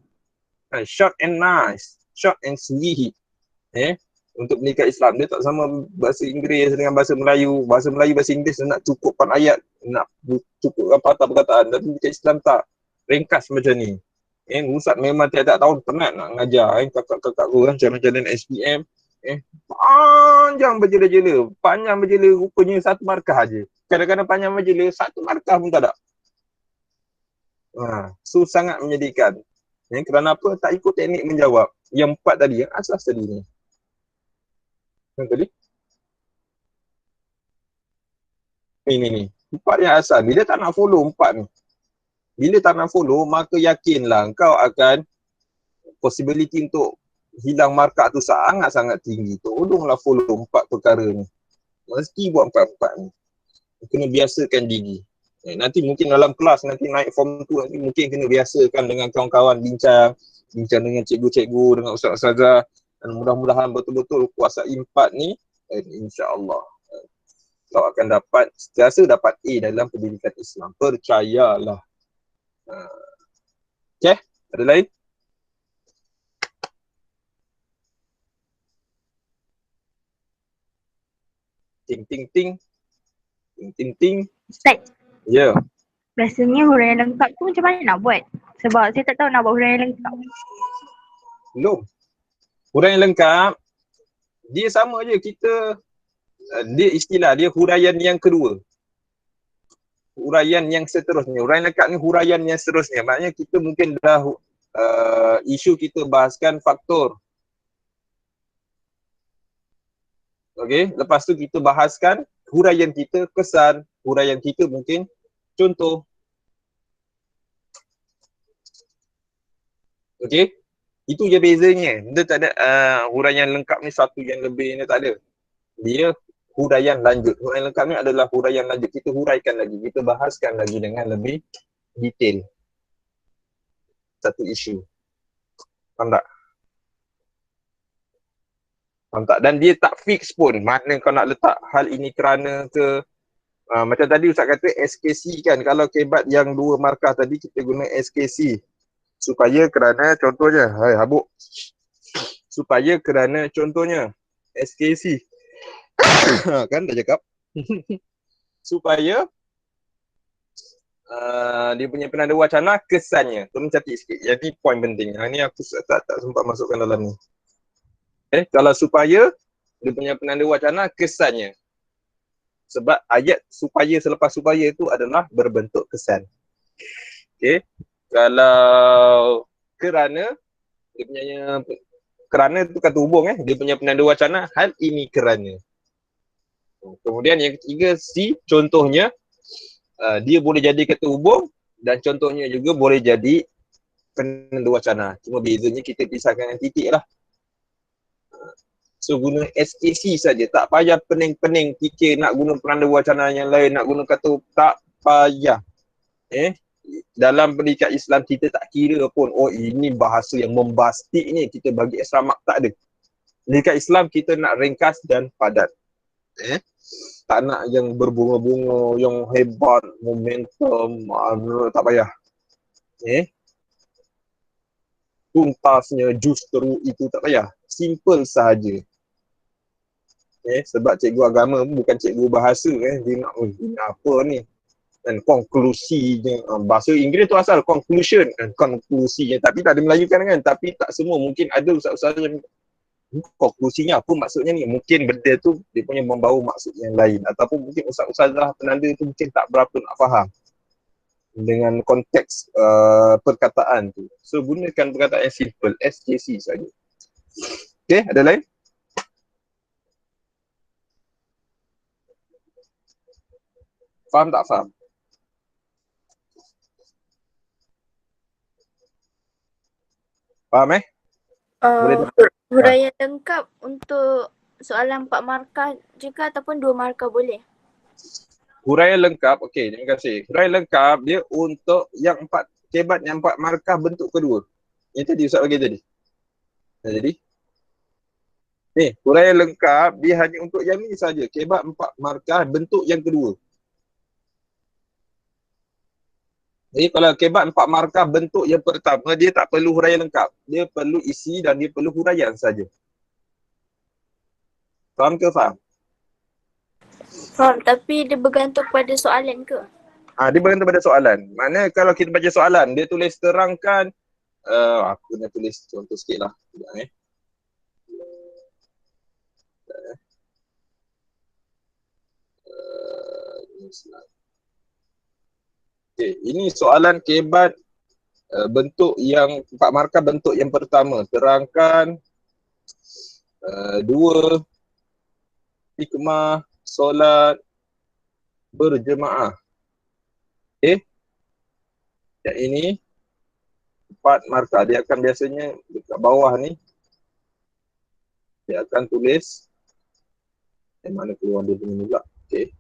Short and nice. Short and sweet. Untuk menikah Islam. Dia tak sama bahasa Inggeris dengan bahasa Melayu. Bahasa Melayu, bahasa Inggeris nak cukupkan ayat. Nak cukupkan patah perkataan. Tapi menikah Islam tak. Ringkas macam ni. Ustaz memang tiap-tiap tahun penat nak mengajar. Kakak-kakak aku kan macam-macam SPM. Panjang berjela-jela. Rupanya 1 markah aja. Kadang-kadang panjang berjela, 1 markah pun tak ada. So sangat menyedihkan. Kerana apa? Tak ikut teknik menjawab. Yang 4 tadi, yang asas tadi ni. Yang tadi? Ni. 4 yang asal. Bila tak nak follow 4 ni. Bila tak nak follow, maka yakinlah kau akan possibility untuk hilang markah tu sangat-sangat tinggi. Tolonglah follow 4 perkara ni. Mesti buat 4 ni. Kena biasakan diri. Nanti mungkin dalam kelas, nanti naik form 2, nanti mungkin kena biasakan dengan kawan-kawan bincang dengan cikgu-cikgu, dengan ustaz-ustazah. Dan mudah-mudahan betul-betul kuasai 4 ni, insya-Allah kau akan dapat, sentiasa dapat A dalam pendidikan Islam. Percayalah. Okay, ada lain? Ting. Ustaz. Ya. Biasanya huraian lengkap tu macam mana nak buat? Sebab saya tak tahu nak buat huraian lengkap. Belum. Huraian lengkap, dia sama je kita, dia istilah dia huraian yang kedua. Huraian yang seterusnya. Huraian lengkap ni huraian yang seterusnya. Maknanya kita mungkin dah isu kita bahaskan faktor. Okey, lepas tu kita bahaskan huraian kita, kesan, huraian kita mungkin contoh. Okey, itu je bezanya. Dia tak ada huraian lengkap ni satu yang lebih ni, tak ada. Dia huraian lanjut. Huraian lengkap ni adalah huraian lanjut. Kita huraikan lagi, kita bahaskan lagi dengan lebih detail satu isu. Faham tak? Faham tak? Dan dia tak fix pun. Mana kau nak letak hal ini kerana ke, macam tadi Ustaz kata SKC kan. Kalau kebat yang 2 markah tadi kita guna SKC. Supaya kerana contohnya, hai habuk. Supaya kerana contohnya SKC. Kan dah cakap. Supaya dia punya penanda wacana kesannya. Tolong catat sikit. Jadi poin penting. Ini aku tak sempat masukkan dalam ni. Kalau supaya dia punya penanda wacana kesannya. Sebab ayat supaya selepas supaya itu adalah berbentuk kesan. Okey. Kalau kerana, dia punya kerana itu kata hubung dia punya penanda wacana hal ini kerana. Kemudian yang ketiga contohnya, dia boleh jadi kata hubung dan contohnya juga boleh jadi penanda wacana. Cuma bezanya kita pisahkan dengan titik lah. So guna SKC saja, tak payah pening-pening fikir nak guna penanda wacana yang lain, nak guna kata, tak payah. Dalam pendidikan Islam kita tak kira pun, oh ini bahasa yang membastik ni, kita bagi extra mark, tak ada. Pendidikan Islam kita nak ringkas dan padat. Tak nak yang berbunga-bunga, yang hebat, momentum, tak payah. Tuntasnya justru itu tak payah. Simple sahaja. Sebab cikgu agama bukan cikgu bahasa dia nak, ini apa ni? Dan konklusinya, bahasa Inggeris tu asal conclusion dan konklusinya, tapi tak ada Melayukan kan. Tapi tak semua, mungkin ada ustaz-ustaz yang konklusinya apa maksudnya ni, mungkin benda tu dia punya membawa maksud yang lain, ataupun mungkin ustaz-ustazah penanda tu mungkin tak berapa nak faham dengan konteks perkataan tu. So gunakan perkataan yang simple, SKC saja. Okey, ada lain? Faham tak faham? Faham Huraian lengkap untuk soalan 4 markah juga ataupun 2 markah boleh? Huraian lengkap, okey, terima kasih. Huraian lengkap dia untuk yang 4 kebat yang 4 markah bentuk kedua. Yang tadi Ustaz bagi tadi. Jadi ni, huraian lengkap dia hanya untuk yang ni saja, kebat 4 markah bentuk yang kedua. Jadi kalau kebat 4 markah bentuk yang pertama, dia tak perlu huraian lengkap. Dia perlu isi dan dia perlu huraian saja. Faham ke faham? Faham, tapi dia bergantung pada soalan ke? Dia bergantung pada soalan. Mana kalau kita baca soalan, dia tulis terangkan, aku nak tulis contoh sikit lah. Okay, ini soalan kebat bentuk yang 4 markah bentuk yang pertama. Terangkan 2 hikmah solat berjemaah. Okey. Yang ini 4 markah. Dia akan biasanya dekat bawah ni dia akan tulis mana keluar dia punya pula. Okey.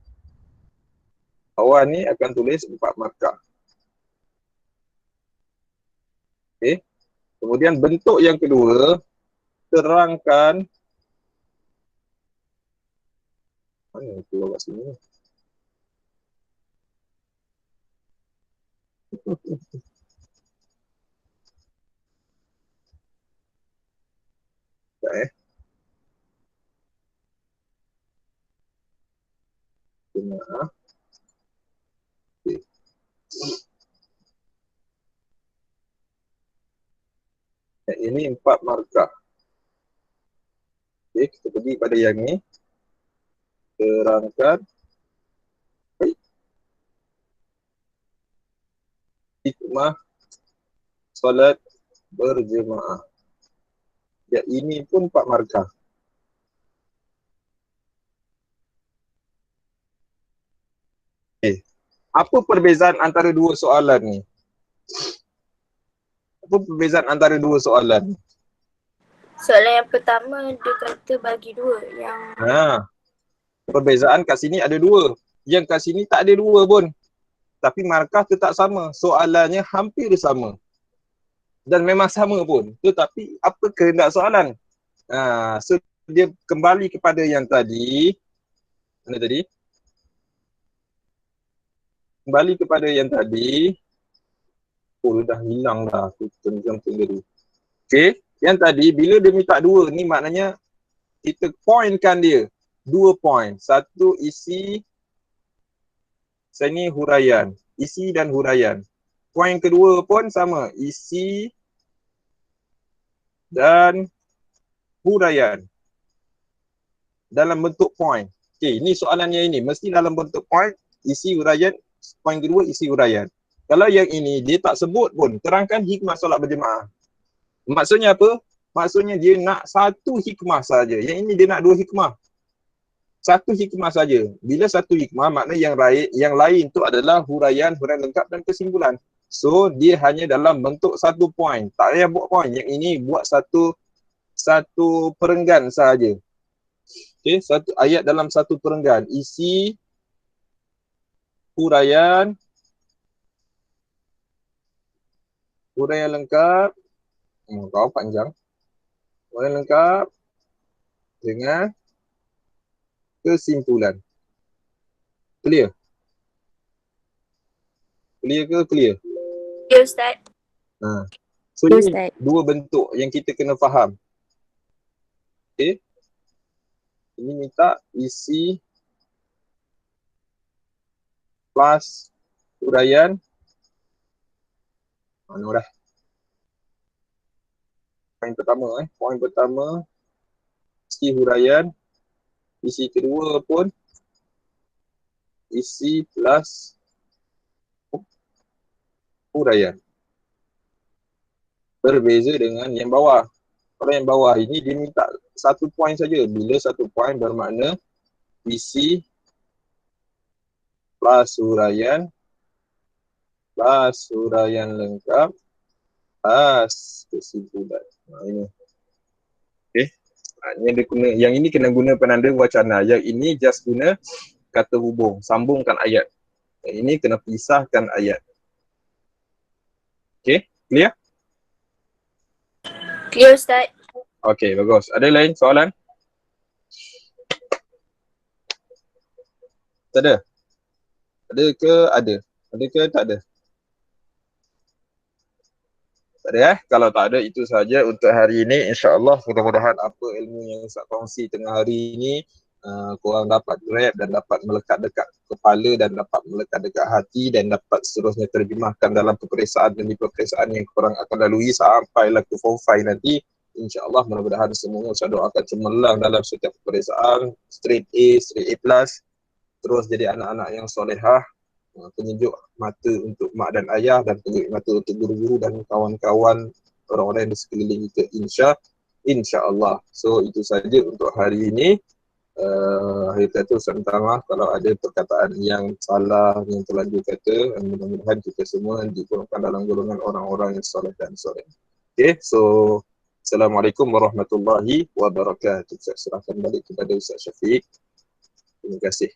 Bawah ni akan tulis 4 markah. Okey. Kemudian bentuk yang kedua, terangkan mana keluar kat sini. Tak Jemaah. Okay. ini 4 markah. Okey, kita pergi pada yang ni. Terangkan hikmah solat berjemaah. Ya, ini pun 4 markah. Okay. Apa perbezaan antara dua soalan ni? Apa perbezaan antara dua soalan ni? Soalan yang pertama dia kata bagi 2. Yang Perbezaan kat sini ada 2. Yang kat sini tak ada 2 pun. Tapi markah tetap sama. Soalannya hampir sama. Dan memang sama pun. Tetapi apa kehendak soalan? So dia kembali kepada yang tadi. Mana tadi? Kembali kepada yang tadi. Oh, dah hilang dah. Aku tenggelam dulu. Okay. Yang tadi, bila dia minta 2 ni maknanya kita pointkan dia. 2 point. Satu isi. Saya ni huraian. Isi dan huraian. Point kedua pun sama. Isi dan huraian. Dalam bentuk point. Okay, ni soalannya ini. Mesti dalam bentuk point. Isi huraian. Point kedua isi huraian. Kalau yang ini dia tak sebut pun, terangkan hikmah solat berjemaah. Maksudnya apa? Maksudnya dia nak satu hikmah saja. Yang ini dia nak 2 hikmah. Satu hikmah saja. Bila satu hikmah, maknanya yang lain tu adalah huraian lengkap dan kesimpulan. So dia hanya dalam bentuk 1 point. Tak payah buat point. Yang ini buat satu perenggan sahaja. Okay, satu ayat dalam satu perenggan. Isi, huraian lengkap. Kau panjang. Huraian lengkap dengan kesimpulan. Clear? Clear ke clear? Ya Ustaz. So ini 2 bentuk yang kita kena faham. Okay. Ini minta isi plus huraian. Mana dah? Poin pertama isi huraian. Isi kedua pun isi plus huraian. Berbeza dengan yang bawah. Kalau yang bawah ini dia minta 1 poin saja. Bila 1 poin bermakna isi plus huraian lengkap plus kesimpulan. Ini. Okay. Yang ini kena guna penanda wacana. Yang ini just guna kata hubung. Sambungkan ayat. Yang ini kena pisahkan ayat. Okay. Clear? Clear Ustaz. Okay, bagus. Ada lain soalan? Tak ada? Ada ke ada? Ada ke tak ada? Tak ada Kalau tak ada, itu sahaja untuk hari ini. InsyaAllah mudah-mudahan apa ilmu yang Ustaz kongsi tengah hari ini korang dapat grab dan dapat melekat dekat kepala dan dapat melekat dekat hati dan dapat seterusnya terjemahkan dalam peperiksaan demi peperiksaan yang korang akan lalui sampailah ke Form 5 nanti. InsyaAllah mudah-mudahan semua Ustaz doakan cemerlang dalam setiap peperiksaan, straight A, straight A+, terus jadi anak-anak yang solehah, penyejuk mata untuk mak dan ayah dan penyejuk mata untuk guru-guru dan kawan-kawan orang-orang di sekeliling kita, insya-Allah. So itu saja untuk hari ini. Akhir kata Ustaz minta maaf kalau ada perkataan yang salah, yang terlanjur kata. Mudah-mudahan kita semua digolongkan dalam golongan orang-orang yang soleh dan soleh. Okay, so Assalamualaikum warahmatullahi wabarakatuh. Saya serahkan balik kepada Ustaz Syafiq. Terima kasih.